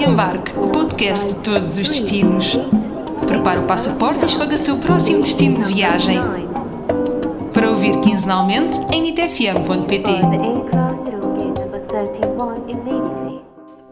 Embarque, o podcast de todos os destinos. Prepare o passaporte e escolha o seu próximo destino de viagem. Para ouvir quinzenalmente em nitfm.pt.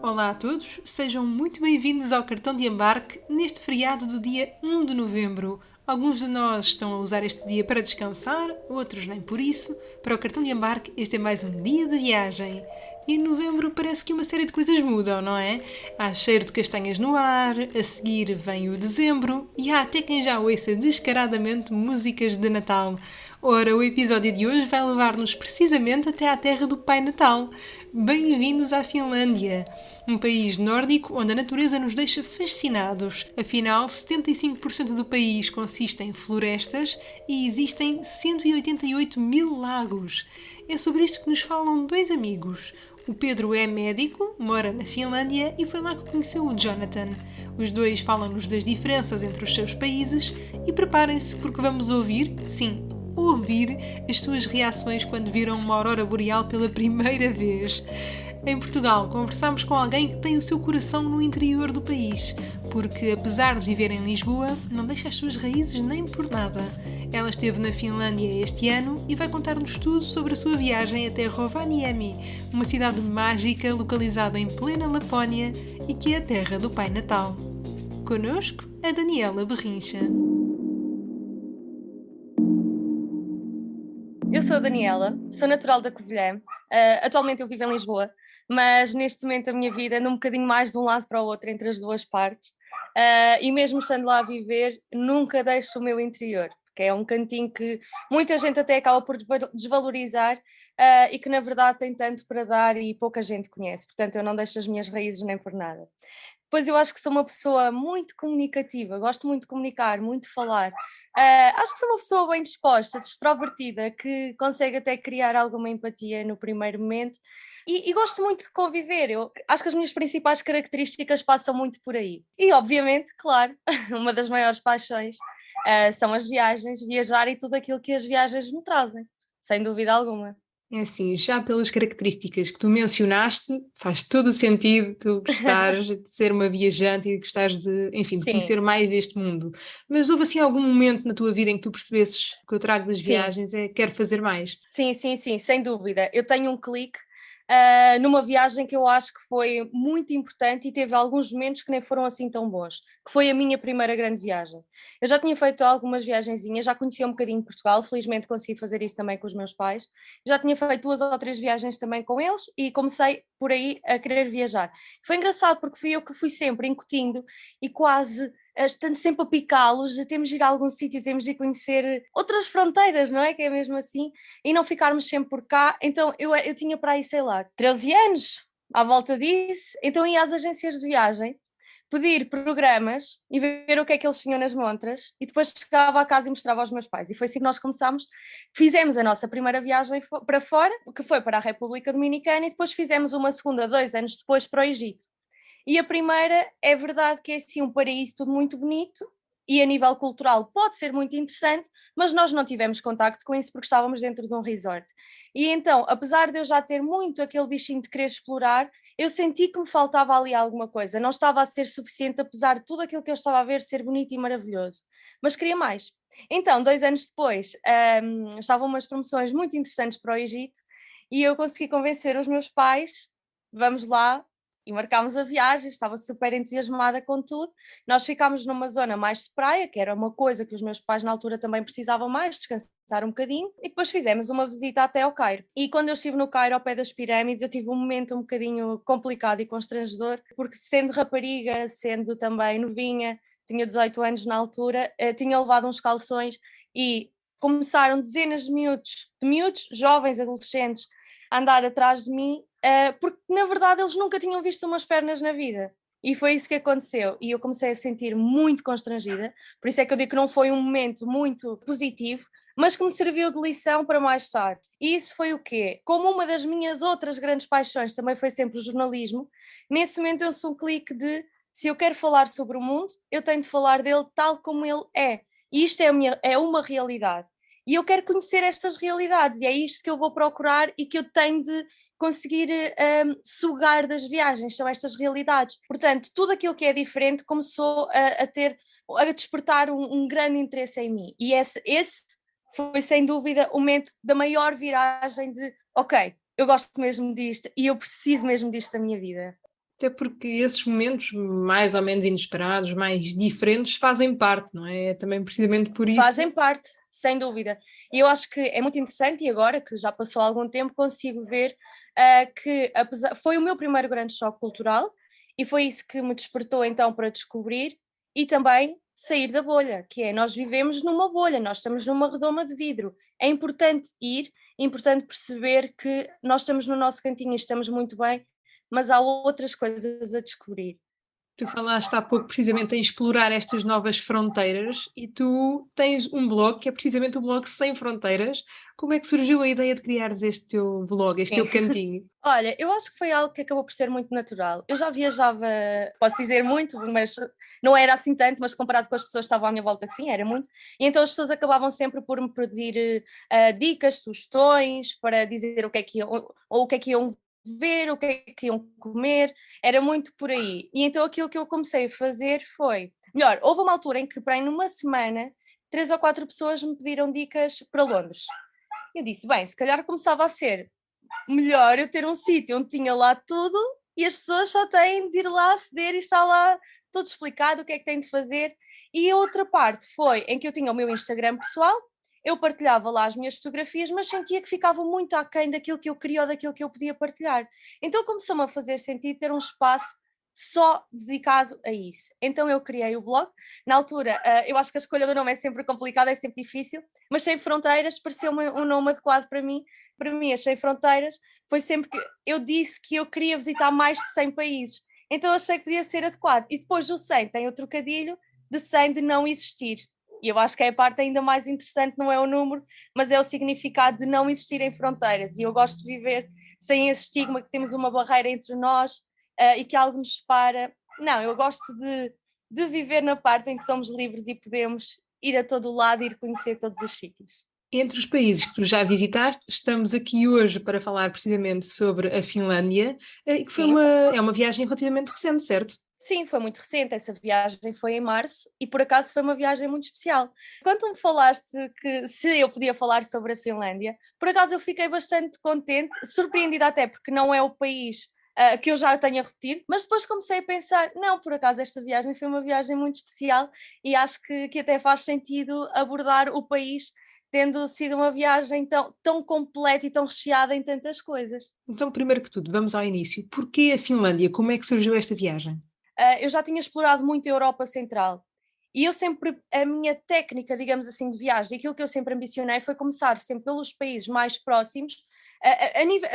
Olá a todos, sejam muito bem-vindos ao Cartão de Embarque neste feriado do dia 1 de novembro. Alguns de nós estão a usar este dia para descansar, outros nem por isso. Para o Cartão de Embarque, este é mais um dia de viagem. E em novembro parece que uma série de coisas mudam, não é? Há cheiro de castanhas no ar, a seguir vem o dezembro e há até quem já ouça descaradamente músicas de Natal. Ora, o episódio de hoje vai levar-nos precisamente até à terra do Pai Natal. Bem-vindos à Finlândia, um país nórdico onde a natureza nos deixa fascinados. Afinal, 75% do país consiste em florestas e existem 188 mil lagos. É sobre isto que nos falam dois amigos. O Pedro é médico, mora na Finlândia e foi lá que conheceu o Jonathan. Os dois falam-nos das diferenças entre os seus países e preparem-se porque vamos ouvir, sim, ouvir as suas reações quando viram uma aurora boreal pela primeira vez. Em Portugal, conversamos com alguém que tem o seu coração no interior do país, porque apesar de viver em Lisboa, não deixa as suas raízes nem por nada. Ela esteve na Finlândia este ano e vai contar-nos tudo sobre a sua viagem até Rovaniemi, uma cidade mágica localizada em plena Lapónia e que é a terra do Pai Natal. Connosco, a Daniela Berrincha. Eu sou a Daniela, sou natural da Covilhã. Atualmente eu vivo em Lisboa, mas neste momento a minha vida anda um bocadinho mais de um lado para o outro, entre as duas partes. E mesmo estando lá a viver, nunca deixo o meu interior, porque é um cantinho que muita gente até acaba por desvalorizar e que na verdade tem tanto para dar e pouca gente conhece. Portanto, eu não deixo as minhas raízes nem por nada. Pois eu acho que sou uma pessoa muito comunicativa, gosto muito de comunicar, muito de falar. Acho que sou uma pessoa bem disposta, extrovertida, que consegue até criar alguma empatia no primeiro momento e gosto muito de conviver. Eu acho que as minhas principais características passam muito por aí. E obviamente, claro, uma das maiores paixões são as viagens, viajar e tudo aquilo que as viagens me trazem, sem dúvida alguma. É assim, já pelas características que tu mencionaste, faz todo o sentido tu gostares de ser uma viajante e gostares de, enfim, de Sim, conhecer mais deste mundo. Mas houve assim algum momento na tua vida em que tu percebesses que o trago das sim. viagens é quero fazer mais? Sim, sem dúvida. Eu tenho um clique numa viagem que eu acho que foi muito importante e teve alguns momentos que nem foram assim tão bons, que foi a minha primeira grande viagem. Eu já tinha feito algumas viagenzinhas, já conhecia um bocadinho Portugal, felizmente consegui fazer isso também com os meus pais. Já tinha feito 2 ou 3 viagens também com eles e comecei por aí a querer viajar. Foi engraçado porque fui eu que fui sempre incutindo e quase estando sempre a picá-los, temos de ir a algum sítio, temos de ir conhecer outras fronteiras, não é? Que é mesmo assim, e não ficarmos sempre por cá. Então eu tinha para aí, sei lá, 13 anos à volta disso, então ia às agências de viagem, pedir programas e ver o que é que eles tinham nas montras e depois chegava a casa e mostrava aos meus pais. E foi assim que nós começámos. Fizemos a nossa primeira viagem para fora, que foi para a República Dominicana, e depois fizemos uma segunda 2 anos depois para o Egito. E a primeira é verdade que é assim um paraíso tudo muito bonito e a nível cultural pode ser muito interessante, mas nós não tivemos contacto com isso porque estávamos dentro de um resort. E então, apesar de eu já ter muito aquele bichinho de querer explorar, eu senti que me faltava ali alguma coisa, não estava a ser suficiente, apesar de tudo aquilo que eu estava a ver ser bonito e maravilhoso, mas queria mais. Então, 2 anos depois, estavam umas promoções muito interessantes para o Egito e eu consegui convencer os meus pais, vamos lá, e marcámos a viagem, estava super entusiasmada com tudo. Nós ficámos numa zona mais de praia, que era uma coisa que os meus pais na altura também precisavam mais, descansar um bocadinho, e depois fizemos uma visita até ao Cairo. E quando eu estive no Cairo, ao pé das pirâmides, eu tive um momento um bocadinho complicado e constrangedor, porque sendo rapariga, sendo também novinha, tinha 18 anos na altura, tinha levado uns calções e começaram dezenas de miúdos, jovens, adolescentes, a andar atrás de mim porque na verdade eles nunca tinham visto umas pernas na vida. E foi isso que aconteceu. E eu comecei a sentir muito constrangida. Por isso é que eu digo que não foi um momento muito positivo, mas que me serviu de lição para mais tarde. E isso foi o quê? Como uma das minhas outras grandes paixões também foi sempre o jornalismo, nesse momento eu sou um clique de se eu quero falar sobre o mundo, eu tenho de falar dele tal como ele é. E isto é uma realidade. E eu quero conhecer estas realidades, e é isto que eu vou procurar e que eu tenho de conseguir sugar das viagens, são estas realidades. Portanto, tudo aquilo que é diferente começou a despertar um grande interesse em mim. E esse foi, sem dúvida, o momento da maior viragem de, ok, eu gosto mesmo disto e eu preciso mesmo disto da minha vida. Até porque esses momentos mais ou menos inesperados, mais diferentes, fazem parte, não é? É também precisamente por isso. Fazem parte, sem dúvida. E eu acho que é muito interessante, e agora que já passou algum tempo, consigo ver que foi o meu primeiro grande choque cultural e foi isso que me despertou então para descobrir e também sair da bolha, que é nós vivemos numa bolha, nós estamos numa redoma de vidro. É importante ir, é importante perceber que nós estamos no nosso cantinho e estamos muito bem, mas há outras coisas a descobrir. Tu falaste há pouco precisamente em explorar estas novas fronteiras e tu tens um blog que é precisamente o blog Sem Fronteiras. Como é que surgiu a ideia de criares este teu blog, este Sim. teu cantinho? Olha, eu acho que foi algo que acabou por ser muito natural. Eu já viajava, posso dizer muito, mas não era assim tanto, mas comparado com as pessoas que estavam à minha volta, sim, era muito. E então as pessoas acabavam sempre por me pedir dicas, sugestões, para dizer o que é que iam, ou o que é que iam ver, o que é que iam comer, era muito por aí. E então aquilo que eu comecei a fazer foi, melhor, houve uma altura em que, para aí numa semana, 3 ou 4 pessoas me pediram dicas para Londres. Eu disse, bem, se calhar começava a ser melhor eu ter um sítio onde tinha lá tudo e as pessoas só têm de ir lá aceder e está lá tudo explicado o que é que têm de fazer. E a outra parte foi em que eu tinha o meu Instagram pessoal, eu partilhava lá as minhas fotografias, mas sentia que ficava muito aquém daquilo que eu queria ou daquilo que eu podia partilhar. Então começou-me a fazer sentido ter um espaço só dedicado a isso. Então eu criei o blog. Na altura, eu acho que a escolha do nome é sempre complicada, é sempre difícil, mas Sem Fronteiras pareceu-me um nome adequado para mim. Para mim, as Sem Fronteiras foi sempre que eu disse que eu queria visitar mais de 100 países. Então achei que podia ser adequado. E depois o 100 tem o trocadilho de 100 de não existir. E eu acho que é a parte ainda mais interessante, não é o número, mas é o significado de não existirem fronteiras. E eu gosto de viver sem esse estigma que temos uma barreira entre nós e que algo nos separa. Não, eu gosto de viver na parte em que somos livres e podemos ir a todo lado e ir conhecer todos os sítios. Entre os países que tu já visitaste, estamos aqui hoje para falar precisamente sobre a Finlândia, que Sim. é uma viagem relativamente recente, certo? Sim, foi muito recente, essa viagem foi em março e por acaso foi uma viagem muito especial. Quando tu me falaste que se eu podia falar sobre a Finlândia, por acaso eu fiquei bastante contente, surpreendida até porque não é o país que eu já tenha repetido, mas depois comecei a pensar, não, por acaso esta viagem foi uma viagem muito especial e acho que até faz sentido abordar o país tendo sido uma viagem tão completa e tão recheada em tantas coisas. Então, primeiro que tudo, vamos ao início. Porquê a Finlândia? Como é que surgiu esta viagem? Eu já tinha explorado muito a Europa Central e eu sempre, a minha técnica, digamos assim, de viagem, aquilo que eu sempre ambicionei foi começar sempre pelos países mais próximos.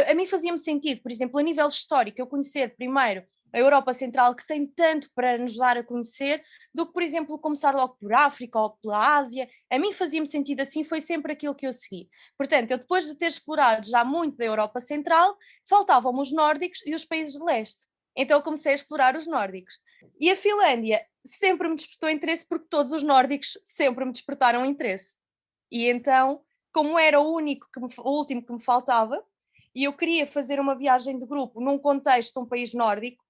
A mim fazia-me sentido, por exemplo, a nível histórico, eu conhecer primeiro a Europa Central, que tem tanto para nos dar a conhecer, do que, por exemplo, começar logo por África ou pela Ásia. A mim fazia-me sentido assim, foi sempre aquilo que eu segui. Portanto, eu depois de ter explorado já muito da Europa Central, faltavam-me os nórdicos e os países de leste. Então eu comecei a explorar os nórdicos. E a Finlândia sempre me despertou interesse porque todos os nórdicos sempre me despertaram interesse. E então, como era o último que me faltava, e eu queria fazer uma viagem de grupo num contexto de um país nórdico,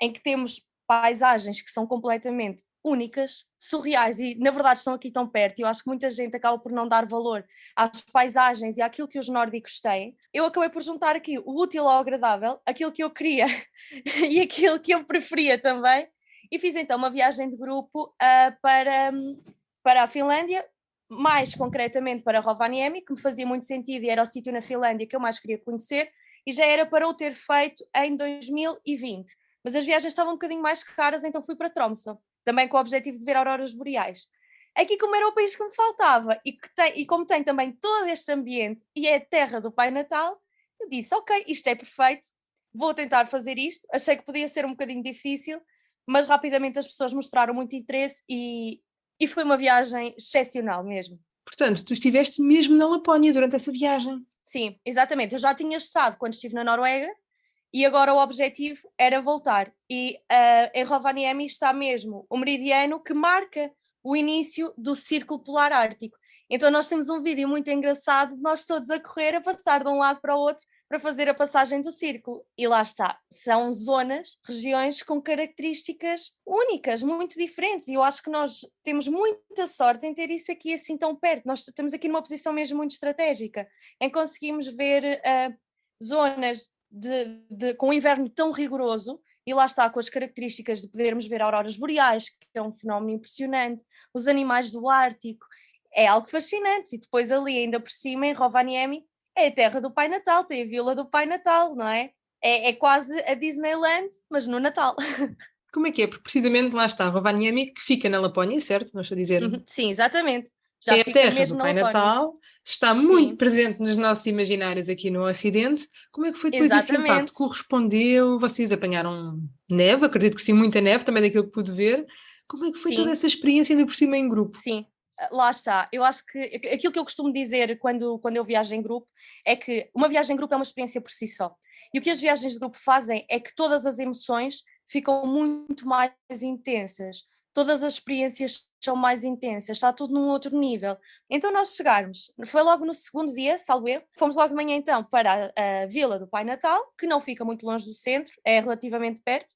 em que temos paisagens que são completamente únicas, surreais e na verdade estão aqui tão perto, e eu acho que muita gente acaba por não dar valor às paisagens e àquilo que os nórdicos têm. Eu acabei por juntar aqui o útil ao agradável, aquilo que eu queria e aquilo que eu preferia também, e fiz então uma viagem de grupo para a Finlândia, mais concretamente para Rovaniemi, que me fazia muito sentido e era o sítio na Finlândia que eu mais queria conhecer, e já era para o ter feito em 2020. Mas as viagens estavam um bocadinho mais caras, então fui para Tromsø, também com o objetivo de ver auroras boreais. Aqui, como era o país que me faltava e como tem também todo este ambiente e é a terra do Pai Natal, eu disse, ok, isto é perfeito, vou tentar fazer isto. Achei que podia ser um bocadinho difícil, mas rapidamente as pessoas mostraram muito interesse e foi uma viagem excepcional mesmo. Portanto, tu estiveste mesmo na Lapónia durante essa viagem. Sim, exatamente. Eu já tinha estado quando estive na Noruega e agora o objetivo era voltar. E em Rovaniemi está mesmo o meridiano que marca o início do Círculo Polar Ártico. Então nós temos um vídeo muito engraçado de nós todos a correr, a passar de um lado para o outro, para fazer a passagem do círculo. E lá está, são zonas, regiões com características únicas, muito diferentes, e eu acho que nós temos muita sorte em ter isso aqui assim tão perto. Nós estamos aqui numa posição mesmo muito estratégica, em conseguimos ver zonas com um inverno tão rigoroso, e lá está, com as características de podermos ver auroras boreais, que é um fenómeno impressionante, os animais do Ártico, é algo fascinante. E depois ali, ainda por cima, em Rovaniemi, é a terra do Pai Natal, tem a Vila do Pai Natal, não é? É quase a Disneyland, mas no Natal. Como é que é? Porque precisamente lá está Rovaniemi, que fica na Lapónia, certo? Não estou a dizer. Sim, exatamente. Já É a fica terra do mesmo na Pai Lapónia. Natal, está muito Sim, presente nos nossos imaginários aqui no Ocidente. Como é que foi depois esse impacto? exatamente. Correspondeu? Vocês apanharam neve? Acredito que sim, muita neve, também daquilo que pude ver. Como é que foi toda Sim, essa experiência, ainda por cima em grupo? sim. Lá está. Eu acho que aquilo que eu costumo dizer quando eu viajo em grupo é que uma viagem em grupo é uma experiência por si só. E o que as viagens de grupo fazem é que todas as emoções ficam muito mais intensas. Todas as experiências são mais intensas, está tudo num outro nível. Então nós chegarmos, foi logo no segundo dia, salvo erro, fomos logo de manhã então para a Vila do Pai Natal, que não fica muito longe do centro, é relativamente perto.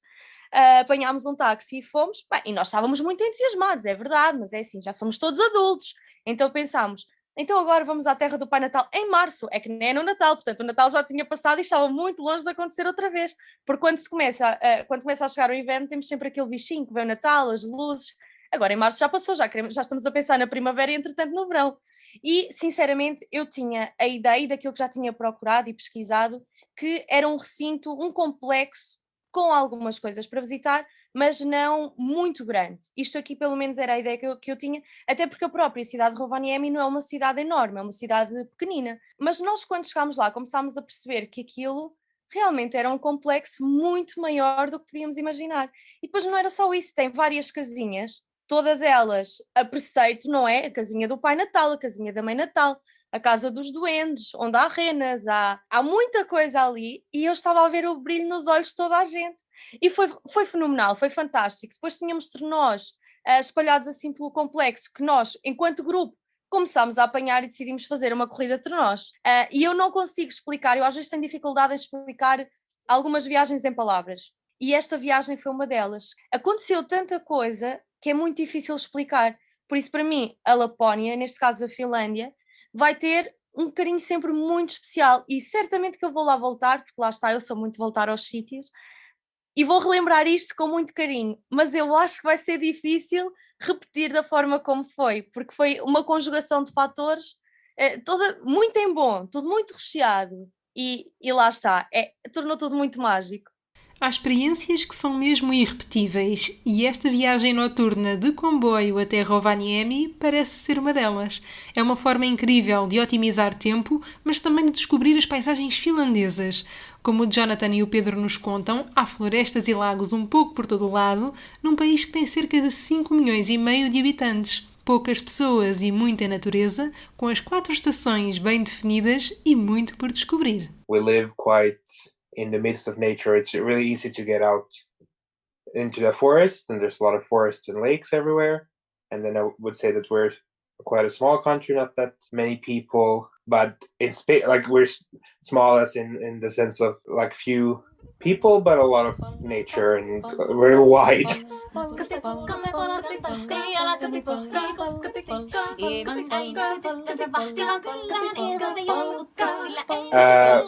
Apanhámos um táxi e fomos, bem, e nós estávamos muito entusiasmados, é verdade, mas é assim, já somos todos adultos, então pensámos, então agora vamos à terra do Pai Natal em março, é que nem é no Natal, portanto o Natal já tinha passado e estava muito longe de acontecer outra vez, porque quando começa a chegar o inverno temos sempre aquele bichinho que vem o Natal, as luzes, agora em março já passou, já estamos a pensar na primavera e entretanto no verão. E, sinceramente, eu tinha a ideia daquilo que já tinha procurado e pesquisado, que era um recinto, um complexo com algumas coisas para visitar, mas não muito grande. Isto aqui, pelo menos, era a ideia que eu tinha, até porque a própria cidade de Rovaniemi não é uma cidade enorme, é uma cidade pequenina. Mas nós, quando chegámos lá, começámos a perceber que aquilo realmente era um complexo muito maior do que podíamos imaginar. E depois não era só isso, tem várias casinhas, todas elas a preceito, não é? A casinha do Pai Natal, a casinha da Mãe Natal, a Casa dos Duendes, onde há renas, há muita coisa ali, e eu estava a ver o brilho nos olhos de toda a gente. E foi fenomenal, foi fantástico. Depois tínhamos trenós espalhados assim pelo complexo, que nós, enquanto grupo, começámos a apanhar e decidimos fazer uma corrida de trenós. E eu não consigo explicar, eu às vezes tenho dificuldade em explicar algumas viagens em palavras. E esta viagem foi uma delas. Aconteceu tanta coisa que é muito difícil explicar. Por isso, para mim, a Lapónia, neste caso a Finlândia, vai ter um carinho sempre muito especial e certamente que eu vou lá voltar, porque lá está, eu sou muito de voltar aos sítios e vou relembrar isto com muito carinho, mas eu acho que vai ser difícil repetir da forma como foi, porque foi uma conjugação de fatores toda muito em bom, tudo muito recheado e lá está, tornou tudo muito mágico. Há experiências que são mesmo irrepetíveis e esta viagem noturna de comboio até Rovaniemi parece ser uma delas. É uma forma incrível de otimizar tempo, mas também de descobrir as paisagens finlandesas. Como o Jonathan e o Pedro nos contam, há florestas e lagos um pouco por todo o lado, num país que tem cerca de 5 milhões e meio de habitantes. Poucas pessoas e muita natureza, com as 4 estações bem definidas e muito por descobrir. We live quite in the midst of nature. It's really easy to get out into the forest, and there's a lot of forests and lakes everywhere. And then I would say that we're quite a small country, not that many people, but it's like we're small as in the sense of like few people, but a lot of nature and very wide.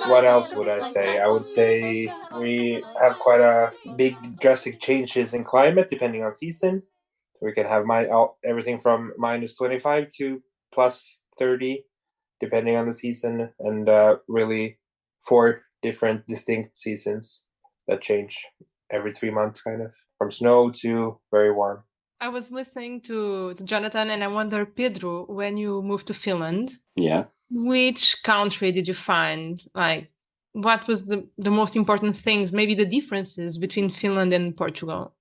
What else would I say? I would say we have quite a big drastic changes in climate depending on season. We can have everything from -25 to +30 depending on the season, and really 4 different distinct seasons that change every 3 months, kind of, from snow to very warm. I was listening to Jonathan and I wonder, Pedro, when you moved to Finland, Yeah. which country did you find? Like, what was the most important things, maybe the differences between Finland and Portugal?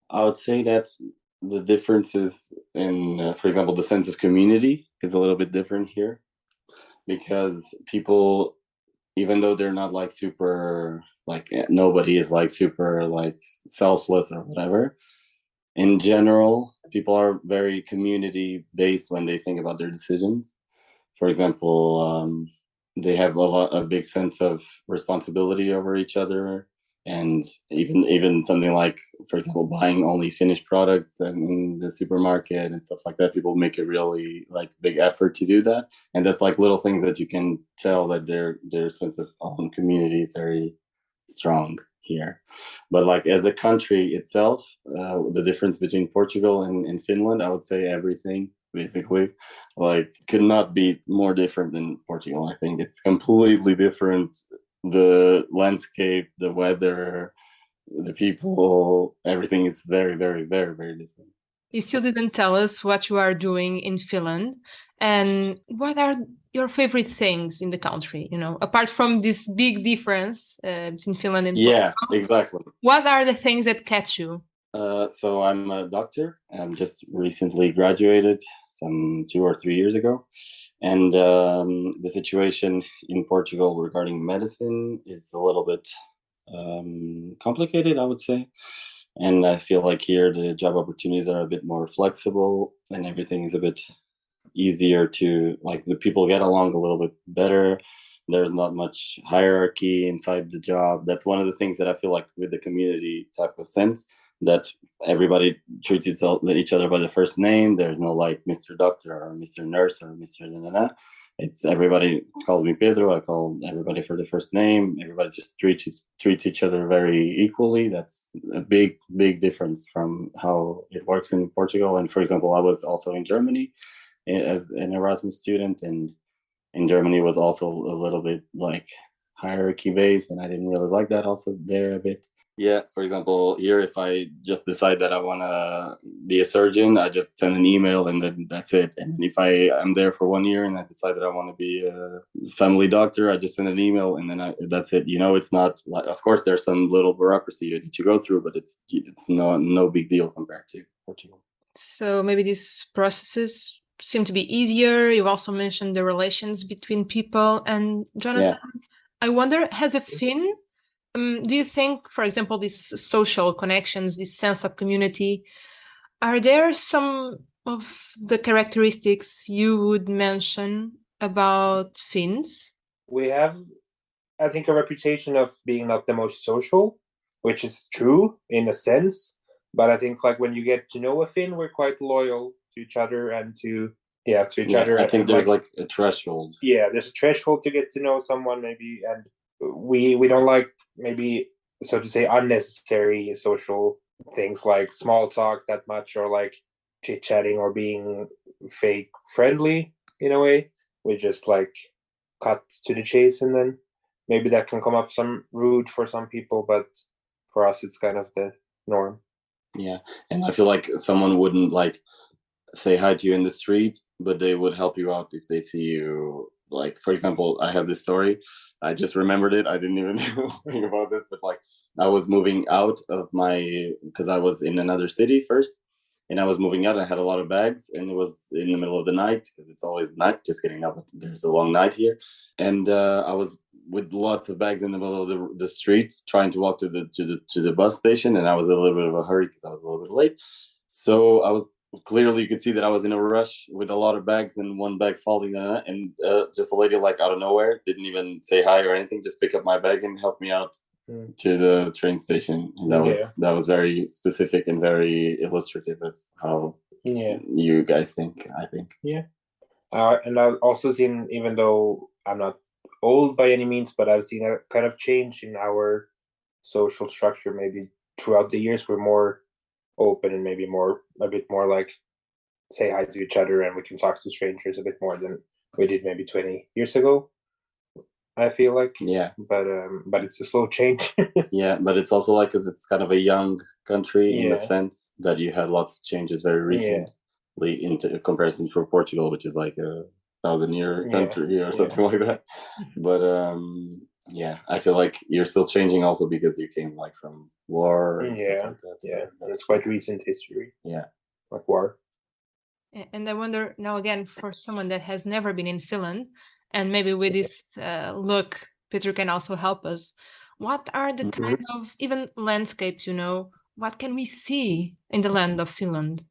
I would say that's the differences in, for example, the sense of community is a little bit different here because people, even though they're not like super, like nobody is like super like selfless or whatever, in general, people are very community based when they think about their decisions. For example, they have a big sense of responsibility over each other, and even something like, for example, buying only finished products and in the supermarket and stuff like that. People make a really like big effort to do that, and that's like little things that you can tell that their sense of own community is very strong here. But like as a country itself, the difference between Portugal and Finland, I would say everything basically, like, could not be more different than Portugal. I think it's completely different. The landscape, the weather, the people, everything is very, very, very, very different. You still didn't tell us what you are doing in Finland and what are your favorite things in the country, apart from this big difference between Finland and Yeah, Portugal. exactly. What are the things that catch you? So I'm a doctor. I'm just recently graduated some 2 or 3 years ago. And the situation in Portugal regarding medicine is a little bit complicated, I would say. And I feel like here the job opportunities are a bit more flexible and everything is a bit easier to, like, the people get along a little bit better. There's not much hierarchy inside the job. That's one of the things that I feel like with the community type of sense, that everybody treats each other by the first name. There's no like Mr. Doctor or Mr. Nurse or Mr. Da-da-da. It's everybody calls me Pedro. I call everybody for the first name. Everybody just treats each other very equally. That's a big, big difference from how it works in Portugal. And for example, I was also in Germany as an Erasmus student, and in Germany was also a little bit like hierarchy based, and I didn't really like that also there a bit. Yeah, for example, here, if I just decide that I want to be a surgeon, I just send an email and then that's it. And if I am there for 1 year and I decide that I want to be a family doctor, I just send an email and then that's it. It's not like, of course, there's some little bureaucracy you need to go through, but it's no big deal compared to Portugal. So maybe these processes seem to be easier. You also mentioned the relations between people. And Jonathan, I wonder, as a Finn, do you think, for example, these social connections, this sense of community, are there some of the characteristics you would mention about Finns? We have, I think, a reputation of being not the most social, which is true in a sense. But I think like when you get to know a Finn, we're quite loyal to each other and to each other. I think there's like a threshold. Yeah, there's a threshold to get to know someone maybe, and we don't like maybe, so to say, unnecessary social things like small talk that much, or like chit-chatting or being fake friendly in a way. We just like cut to the chase, and then maybe that can come up some rude for some people, but for us it's kind of the norm. Yeah, and I feel like someone wouldn't like say hi to you in the street, but they would help you out if they see you. Like, for example, I have this story. I just remembered it. I didn't even think about this, but like I was moving out of because I was in another city first, and I was moving out. I had a lot of bags, and it was in the middle of the night because it's always night. Just kidding, but there's a long night here, and I was with lots of bags in the middle of the street trying to walk to the bus station, and I was in a little bit of a hurry because I was a little bit late. So I was. Clearly, you could see that I was in a rush with a lot of bags and one bag falling, and just a lady like out of nowhere didn't even say hi or anything, just pick up my bag and help me out to the train station. And that was very specific and very illustrative of how you guys think, I think. Yeah. And I've also seen, even though I'm not old by any means, but I've seen a kind of change in our social structure. Maybe throughout the years, we're more open and maybe a bit more like say hi to each other, and we can talk to strangers a bit more than we did maybe 20 years ago, I feel like. Yeah, but it's a slow change. Yeah, but it's also like, because it's kind of a young country in the sense that you had lots of changes very recently into comparison for Portugal, which is like a 1,000-year country or something like that. But yeah, I feel like you're still changing also because you came like from war and stuff like that. So and it's quite recent history. Yeah, like war. And I wonder now again, for someone that has never been in Finland, and maybe with this look, Peter can also help us. What are the kind of even landscapes? What can we see in the land of Finland?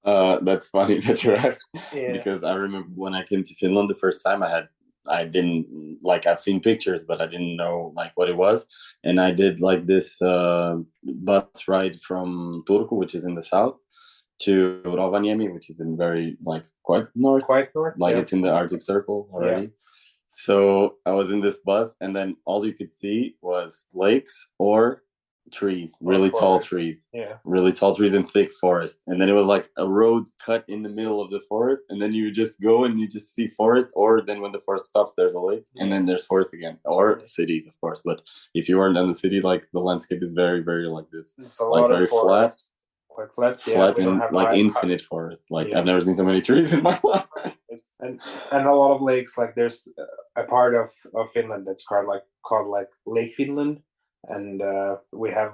That's funny that you're asking, because I remember when I came to Finland the first time, I had I didn't like. I've seen pictures, but I didn't know like what it was. And I did like this bus ride from Turku, which is in the south, to Rovaniemi, which is in very like quite north. Quite north. Like yeah. it's in the Arctic Circle already. So I was in this bus, and then all you could see was lakes or trees, really tall forest. trees, Yeah. really tall trees and thick forest. And then it was like a road cut in the middle of the forest, and then you just go and you just see forest, or then when the forest stops, there's a lake, and then there's forest again, or cities, of course. But if you weren't in the city, like the landscape is very, very like this, It's a like lot very of forest. flat, Quite flat. flat We don't and have like high- infinite forest. Like Yeah. I've never seen so many trees in my life. and a lot of lakes. Like there's a part of Finland that's called Lake Finland, and we have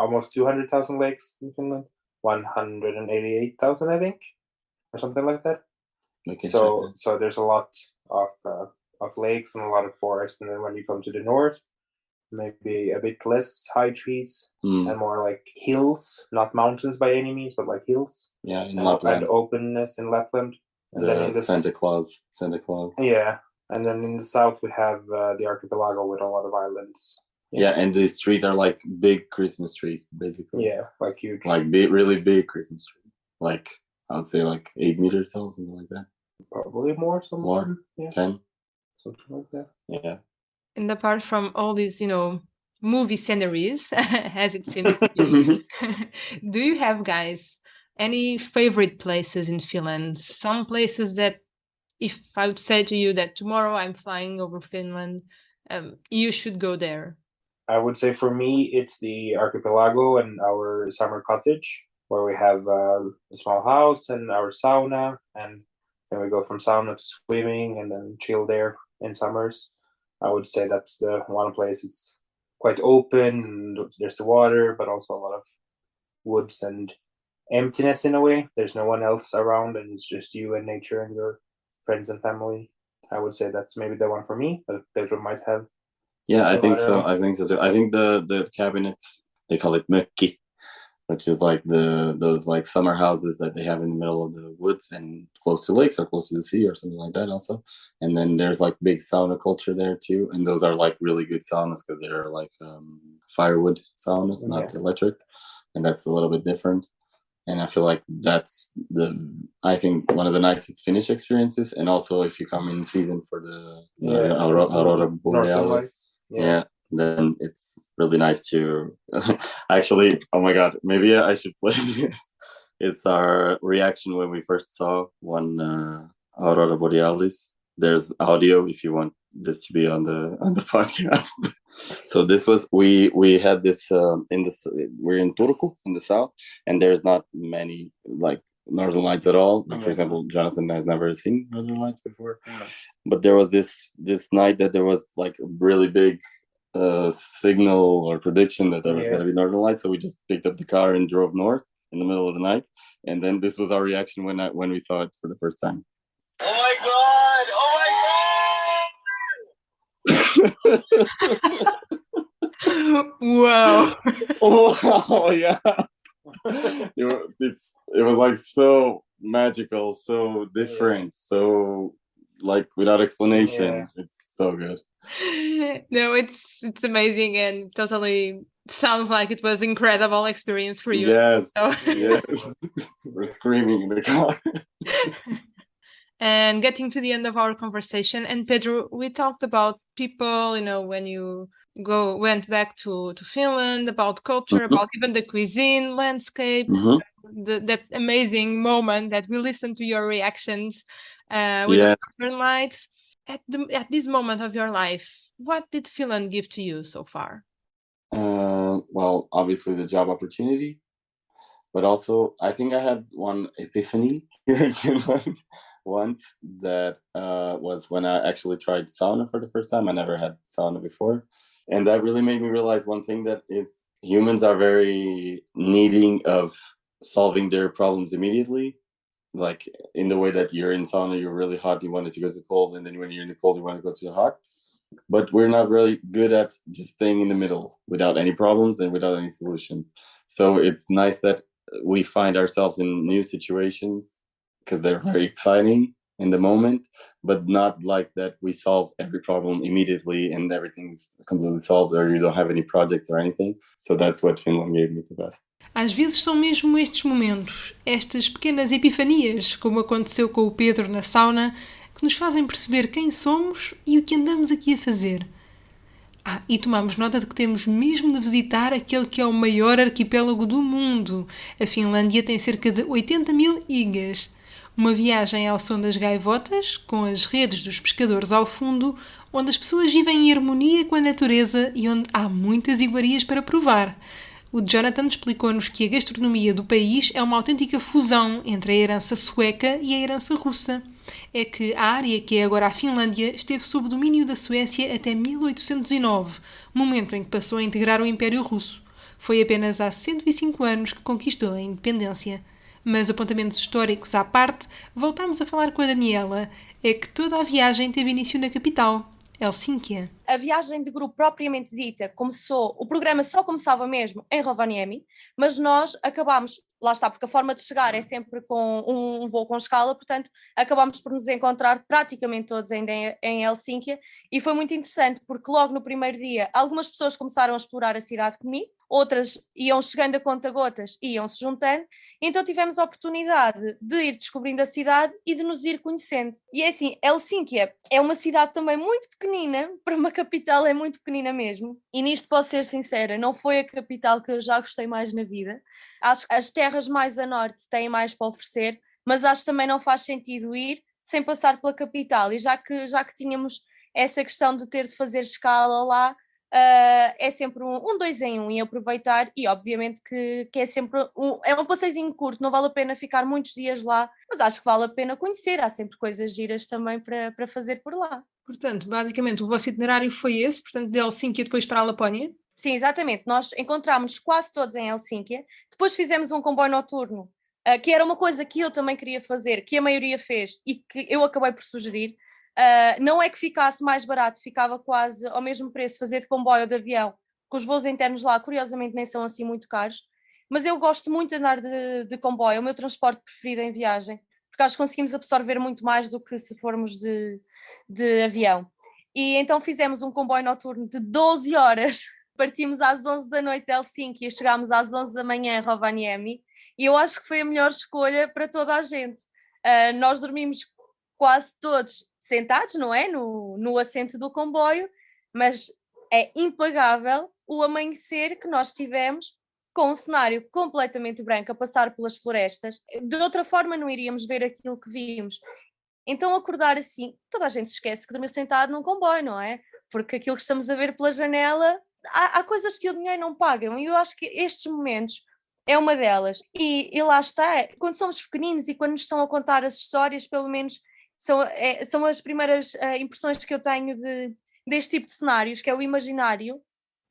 almost 200,000 lakes in Finland. 188,000, I think, or something like that. We can check So that. so there's a lot of lakes and a lot of forest, and then when you come to the north, maybe a bit less high trees Mm, and more like hills, not mountains by any means, but like hills yeah, in and Lapland, openness in Lapland. And then in the the Santa Claus. yeah, and then in the south we have the archipelago with a lot of islands. Yeah, and these trees are like big Christmas trees, basically. Yeah, like huge. Like big, really big Christmas trees. Like I would say like 8 meters tall, something like that. Probably more, some More. yeah, 10. something like that. Yeah. And apart from all these, movie sceneries, as it seems to you, do you have, guys, any favorite places in Finland? Some places that, if I would say to you that tomorrow I'm flying over Finland, you should go there. I would say for me, it's the archipelago and our summer cottage, where we have a small house and our sauna, and then we go from sauna to swimming and then chill there in summers. I would say that's the one place. It's quite open, and there's the water, but also a lot of woods and emptiness in a way. There's no one else around, and it's just you and nature and your friends and family. I would say that's maybe the one for me, but Pedro might have. Yeah, I So think I so. don't know. I think so too. I think the cabinets, they call it mökki, which is like those like summer houses that they have in the middle of the woods and close to lakes or close to the sea or something like that also. And then there's like big sauna culture there too, and those are like really good saunas because they're like firewood saunas, not electric, and that's a little bit different. And I feel like that's I think one of the nicest Finnish experiences. And also if you come in season for the Aurora Northern Borealis, Lights. yeah, then it's really nice to actually, oh my god, maybe I should play this. It's our reaction when we first saw one Aurora Borealis. There's audio if you want this to be on the podcast. So this was we had this we're in Turku in the south, and there's not many like northern lights at all. Like, for example, Jonathan has never seen northern lights before, but there was this night that there was like a really big signal or prediction that there was going to be northern lights. So we just picked up the car and drove north in the middle of the night, and then this was our reaction when we saw it for the first time. Oh my god! Oh my god! Wow. Oh yeah. It was like so magical, so different, so like without explanation. Yeah. It's so good. No, it's amazing and totally sounds like it was incredible experience for you. Yes. So- Yes. We're screaming in the car. And getting to the end of our conversation, and Pedro, we talked about people, when you went back to Finland, about culture, about even the cuisine, landscape, that amazing moment that we listened to your reactions with the Northern Lights. At this moment of your life, what did Finland give to you so far? Well, obviously the job opportunity, but also I think I had one epiphany here in Finland once that was when I actually tried sauna for the first time. I never had sauna before, and that really made me realize one thing, that is humans are very needing of solving their problems immediately. Like in the way that you're in sauna, you're really hot, you wanted to go to the cold, and then when you're in the cold, you want to go to the hot. But we're not really good at just staying in the middle without any problems and without any solutions. So it's nice that we find ourselves in new situations because they're very exciting in the moment, but not like that we solve every problem immediately and everything's completely solved, or you don't have any projects or anything. So that's what Finland gave me the best. Às vezes são mesmo estes momentos, estas pequenas epifanias, como aconteceu com o Pedro na sauna, que nos fazem perceber quem somos e o que andamos aqui a fazer. E tomamos nota de que temos mesmo de visitar aquele que é o maior arquipélago do mundo. A Finlândia tem cerca de 80 mil ilhas. Uma viagem ao som das gaivotas, com as redes dos pescadores ao fundo, onde as pessoas vivem em harmonia com a natureza e onde há muitas iguarias para provar. O Jonathan explicou-nos que a gastronomia do país é uma autêntica fusão entre a herança sueca e a herança russa. É que a área que é agora a Finlândia esteve sob domínio da Suécia até 1809, momento em que passou a integrar o Império Russo. Foi apenas há 105 anos que conquistou a independência. Mas apontamentos históricos à parte, voltámos a falar com a Daniela. É que toda a viagem teve início na capital, Helsínquia. A viagem de grupo propriamente dita começou, o programa só começava mesmo em Rovaniemi, mas nós acabámos, lá está, porque a forma de chegar é sempre com um voo com escala, portanto acabámos por nos encontrar praticamente todos ainda em Helsínquia, e foi muito interessante porque logo no primeiro dia algumas pessoas começaram a explorar a cidade comigo, outras iam chegando a conta-gotas e iam se juntando, então tivemos a oportunidade de ir descobrindo a cidade e de nos ir conhecendo. E é assim, Helsínquia é uma cidade também muito pequenina, para uma capital é muito pequenina mesmo, e nisto posso ser sincera, não foi a capital que eu já gostei mais na vida. Acho que as terras mais a norte têm mais para oferecer, mas acho que também não faz sentido ir sem passar pela capital, e já que tínhamos essa questão de ter de fazer escala lá, é sempre um dois em um e aproveitar, e obviamente que é sempre é um passeiozinho curto, não vale a pena ficar muitos dias lá, mas acho que vale a pena conhecer, há sempre coisas giras também para fazer por lá. Portanto, basicamente o vosso itinerário foi esse, portanto de Helsínquia depois para a Lapónia? Sim, exatamente, nós encontramos quase todos em Helsínquia, depois fizemos um comboio noturno, que era uma coisa que eu também queria fazer, que a maioria fez e que eu acabei por sugerir. Não é que ficasse mais barato, ficava quase ao mesmo preço fazer de comboio ou de avião, que os voos internos lá, curiosamente, nem são assim muito caros, mas eu gosto muito de andar de comboio, é o meu transporte preferido em viagem, porque acho que conseguimos absorver muito mais do que se formos de avião. E então fizemos um comboio noturno de 12 horas, partimos às 11 da noite de Helsínquia e chegámos às 11 da manhã em Rovaniemi, e eu acho que foi a melhor escolha para toda a gente. Nós dormimos quase todos sentados, não é? No assento do comboio, mas é impagável o amanhecer que nós tivemos com um cenário completamente branco a passar pelas florestas. De outra forma não iríamos ver aquilo que vimos. Então acordar assim, toda a gente se esquece que dormiu sentado num comboio, não é? Porque aquilo que estamos a ver pela janela, há coisas que o dinheiro não pagam, e eu acho que estes momentos é uma delas. E lá está, quando somos pequeninos e quando nos estão a contar as histórias, pelo menos são as primeiras impressões que eu tenho deste tipo de cenários, que é o imaginário.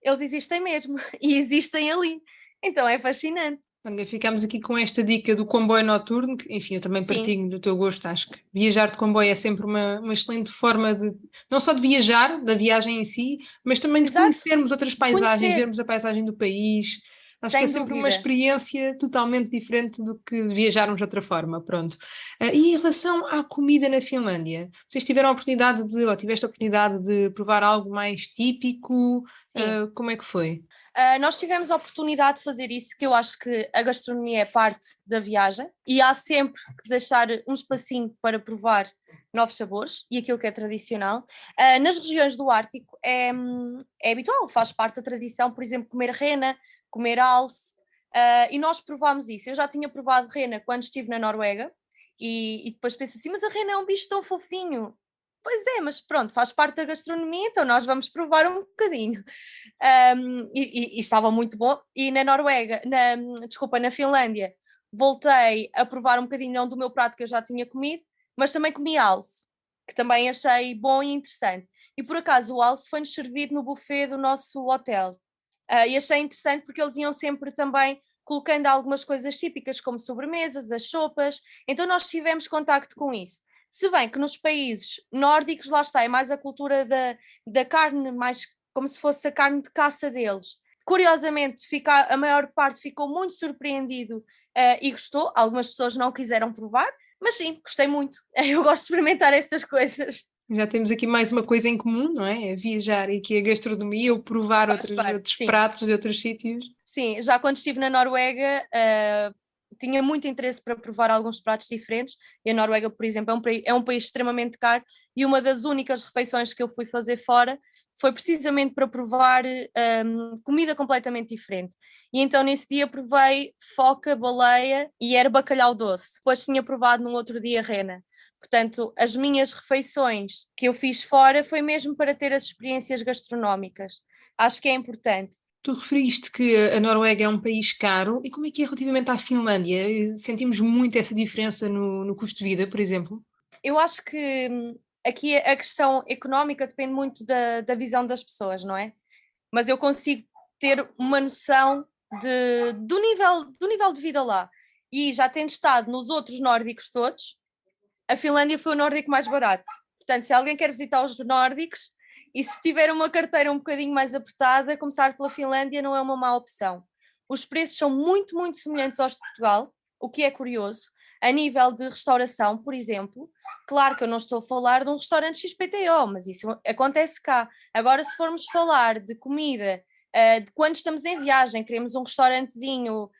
Eles existem mesmo e existem ali, então é fascinante. Ficámos aqui com esta dica do comboio noturno, que, enfim, eu também partilho do teu gosto. Acho que viajar de comboio é sempre uma excelente forma de, não só de viajar, da viagem em si, mas também de conhecermos outras paisagens, vermos a paisagem do país. Acho que é sempre uma experiência totalmente diferente do que viajarmos de outra forma, pronto. E em relação à comida na Finlândia, vocês tiveram a oportunidade ou tiveste a oportunidade de provar algo mais típico? Como é que foi? Nós tivemos a oportunidade de fazer isso, que eu acho que a gastronomia é parte da viagem e há sempre que deixar um espacinho para provar novos sabores e aquilo que é tradicional. Nas regiões do Ártico é habitual, faz parte da tradição, por exemplo, comer rena, comer alce, e nós provámos isso. Eu já tinha provado rena quando estive na Noruega e depois penso assim, mas a rena é um bicho tão fofinho. Pois é, mas pronto, faz parte da gastronomia, então nós vamos provar um bocadinho. E estava muito bom. E na Noruega, na Finlândia, voltei a provar um bocadinho, não do meu prato que eu já tinha comido, mas também comi alce, que também achei bom e interessante. E por acaso o alce foi-nos servido no buffet do nosso hotel. E achei interessante porque eles iam sempre também colocando algumas coisas típicas, como sobremesas, as sopas, então nós tivemos contacto com isso. Se bem que nos países nórdicos, lá está, é mais a cultura da carne, mais como se fosse a carne de caça deles. Curiosamente, a maior parte ficou muito surpreendido e gostou. Algumas pessoas não quiseram provar, Mas sim, gostei muito. Eu gosto de experimentar essas coisas. Já temos aqui mais uma coisa em comum, não é? É viajar e aqui a gastronomia, ou provar Faz parte, outros sim. pratos de outros sítios. Sim, já quando estive na Noruega, tinha muito interesse para provar alguns pratos diferentes. E a Noruega, por exemplo, é um país extremamente caro, e uma das únicas refeições que eu fui fazer fora foi precisamente para provar comida completamente diferente. E então nesse dia provei foca, baleia e era bacalhau doce. Depois tinha provado num outro dia rena. Portanto, as minhas refeições que eu fiz fora foi mesmo para ter as experiências gastronómicas. Acho que é importante. Tu referiste que a Noruega é um país caro, e como é que é relativamente à Finlândia? Sentimos muito essa diferença no custo de vida, por exemplo? Eu acho que aqui a questão económica depende muito da visão das pessoas, não é? Mas eu consigo ter uma noção do nível de vida lá. E já tendo estado nos outros nórdicos todos, a Finlândia foi o nórdico mais barato. Portanto, se alguém quer visitar os nórdicos e se tiver uma carteira um bocadinho mais apertada, começar pela Finlândia não é uma má opção. Os preços são muito, muito semelhantes aos de Portugal, o que é curioso. A nível de restauração, por exemplo, claro que eu não estou a falar de um restaurante XPTO, mas isso acontece cá. Agora, se formos falar de comida, de quando estamos em viagem, queremos um restaurantezinho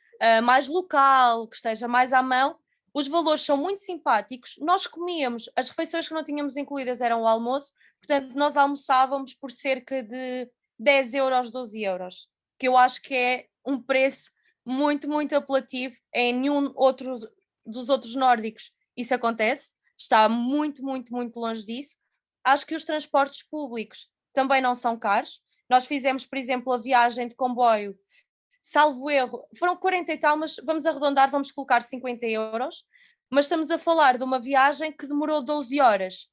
mais local, que esteja mais à mão, os valores são muito simpáticos. Nós comíamos, as refeições que não tínhamos incluídas eram o almoço, portanto, nós almoçávamos por cerca de 10 euros, 12 euros, que eu acho que é um preço muito, muito apelativo. Em nenhum outro dos outros nórdicos isso acontece, está muito, muito, muito longe disso. Acho que os transportes públicos também não são caros. Nós fizemos, por exemplo, a viagem de comboio, salvo erro, foram 40 e tal, mas vamos arredondar, vamos colocar 50 euros, mas estamos a falar de uma viagem que demorou 12 horas.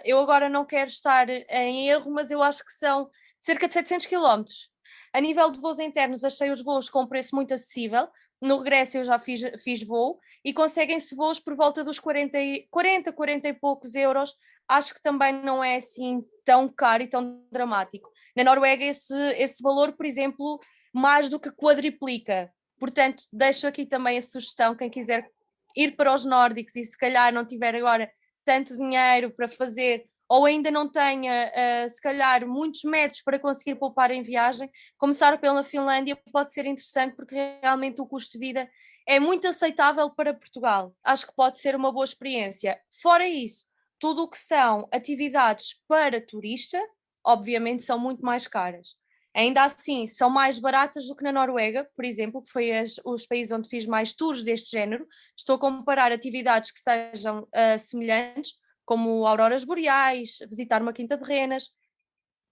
Eu agora não quero estar em erro, mas eu acho que são cerca de 700 quilómetros. A nível de voos internos, achei os voos com um preço muito acessível. No regresso eu já fiz voo e conseguem-se voos por volta dos 40 e poucos euros. Acho que também não é assim tão caro e tão dramático. Na Noruega esse valor, por exemplo, mais do que quadriplica. Portanto, deixo aqui também a sugestão, quem quiser ir para os nórdicos e se calhar não tiver agora tanto dinheiro para fazer, ou ainda não tenha, se calhar, muitos métodos para conseguir poupar em viagem, começar pela Finlândia pode ser interessante, porque realmente o custo de vida é muito aceitável para Portugal. Acho que pode ser uma boa experiência. Fora isso, tudo o que são atividades para turista, obviamente são muito mais caras. Ainda assim, são mais baratas do que na Noruega, por exemplo, que foi os países onde fiz mais tours deste género. Estou a comparar atividades que sejam semelhantes, como auroras boreais, visitar uma quinta de renas.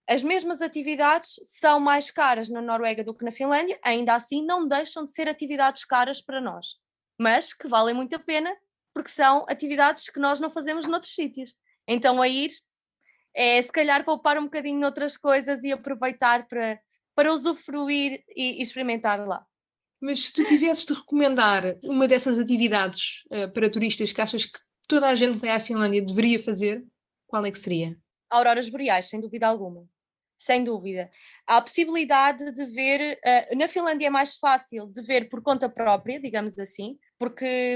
As mesmas atividades são mais caras na Noruega do que na Finlândia, ainda assim não deixam de ser atividades caras para nós, mas que valem muito a pena, porque são atividades que nós não fazemos noutros sítios. Então a ir é se calhar poupar um bocadinho noutras coisas e aproveitar para usufruir e experimentar lá. Mas se tu tivesses de recomendar uma dessas atividades para turistas que achas que toda a gente que vai à Finlândia deveria fazer, qual é que seria? Auroras boreais, sem dúvida alguma. Sem dúvida. Há a possibilidade de ver, na Finlândia é mais fácil de ver por conta própria, digamos assim, porque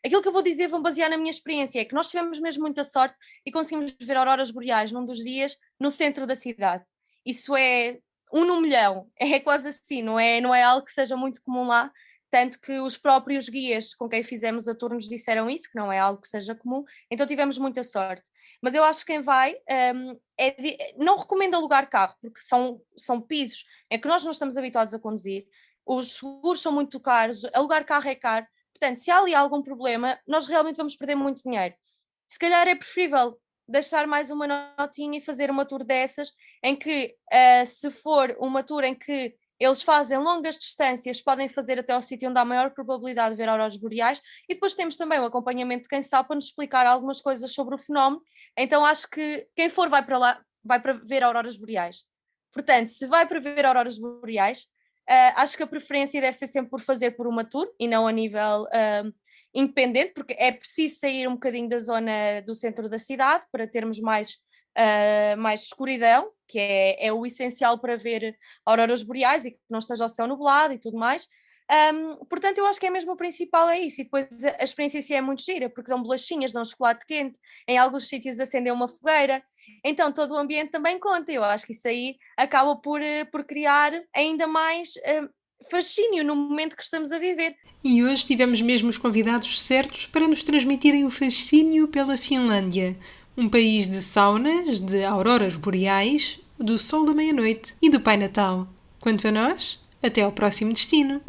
aquilo que eu vou dizer vou basear na minha experiência, é que nós tivemos mesmo muita sorte e conseguimos ver auroras boreais num dos dias no centro da cidade. Isso é 1 no 1.000.000, é quase assim, não é algo que seja muito comum lá, tanto que os próprios guias com quem fizemos a tour nos disseram isso, que não é algo que seja comum, então tivemos muita sorte. Mas eu acho que quem vai, não recomendo alugar carro, porque são pisos em que nós não estamos habituados a conduzir, os seguros são muito caros, alugar carro é caro, portanto, se há ali algum problema, nós realmente vamos perder muito dinheiro. Se calhar é preferível deixar mais uma notinha e fazer uma tour dessas, em que, se for uma tour em que eles fazem longas distâncias, podem fazer até ao sítio onde há maior probabilidade de ver auroras boreais, e depois temos também o acompanhamento de quem sabe para nos explicar algumas coisas sobre o fenómeno. Então acho que quem for vai para lá, vai para ver auroras boreais. Portanto, se vai para ver auroras boreais, acho que a preferência deve ser sempre por fazer por uma tour e não a nível independente, porque é preciso sair um bocadinho da zona do centro da cidade para termos mais escuridão, que é o essencial para ver auroras boreais e que não esteja o céu nublado e tudo mais. Portanto, eu acho que é mesmo o principal, é isso. E depois a experiência em si é muito gira, porque dão bolachinhas, dão chocolate quente, em alguns sítios acendem uma fogueira, então todo o ambiente também conta. Eu acho que isso aí acaba por criar ainda mais fascínio no momento que estamos a viver. E hoje tivemos mesmo os convidados certos para nos transmitirem o fascínio pela Finlândia, um país de saunas, de auroras boreais, do sol da meia-noite e do Pai Natal. Quanto a nós, até ao próximo destino.